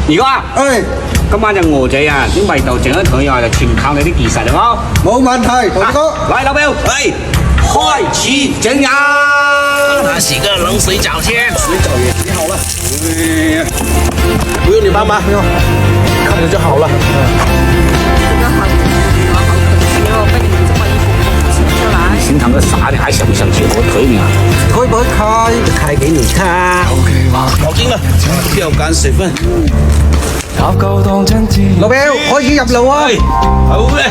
二哥啊，今晚隻鵝仔啊，啲味道整得佢啊，就全靠你啲技術啦，冇問題，同哥。來，老表，開始整呀！拿洗个冷水澡先。水饺也洗好了。不用你帮忙，不用，看着就好了。这个好，好可惜哦，被你们这么一步吃出来。心疼个啥？你還想不想去火腿呢？可以不可以開？開給你看。搞定了，要趕水分。老表，可以入路啊！好咧。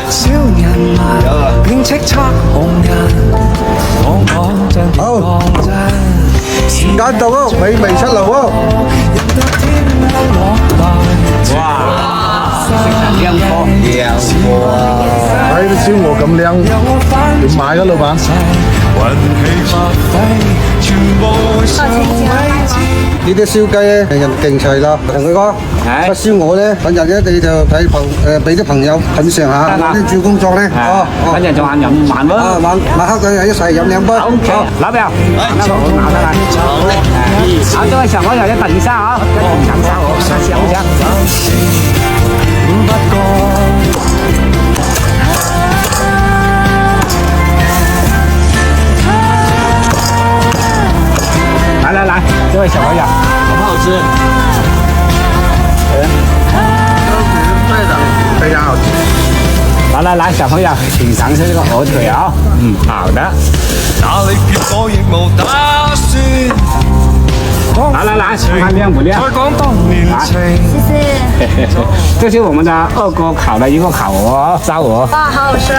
好，時間到咯，美味出爐咯！哇，亮貨，睇啲燒鵝咁靚，要買㗎老闆。呢啲燒雞咧，人勁齊啦，同佢講，不燒鵝咧，等陣咧你就睇俾啲朋友品嚐下，啲煮工作咧，等陣仲晏飲晚喎。晚黑兩日一齊飲兩杯。好，老表，那我拿上來。好，這位小朋友要等一下啊，等一下我想一下。来，这位小朋友，好不好吃？对的，非常好吃。来，小朋友，品尝一下这个火腿啊。好的。来，看亮不亮？谢谢。这是我们的二锅烤的一个烤鹅、烧鹅。哇，好好吃。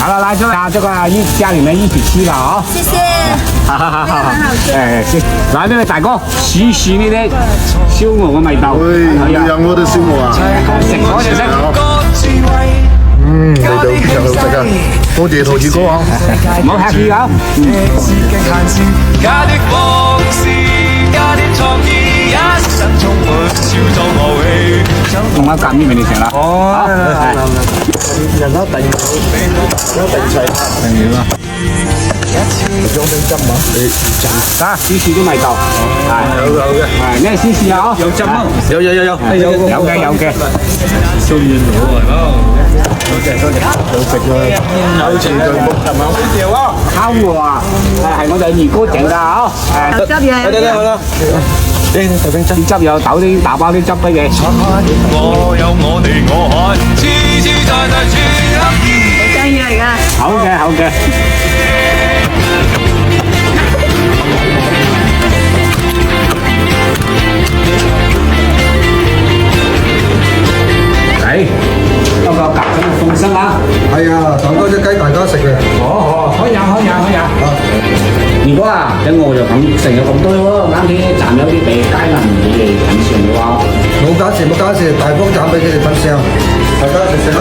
好，来，这个家里面一起吃的啊。谢谢。好，很好吃。行，來呢位大哥，試試呢啲燒鵝嘅味道。讓我哋燒鵝啊！食咗就識。味道非常好食啊！多謝陶二哥啊！唔好客氣啊！仲有夾面俾你食啦。人一定齊，明了。裝冰針啊！得，試試啲味道。有嘅。你嚟試試啊！有針啊！有。嘅。燒軟鵝係咯。多謝，好食啊！有程序冇係咪？烤鵝啊，係我哋二哥整㗎啊！有汁嘢。好啦。啲汁有豆啲打包啲汁俾你。我有我哋我海，自在在處有張嘢嚟㗎。好嘅。嗰個夾心嘅風聲啊！係啊，等多隻雞大家食嘅。可以。如果啊，隻鵝就咁成日咁多喎，啱啲站有啲地街能你哋品嚐嘅喎。冇假事，大方賺俾佢哋品嚐，大家食啦。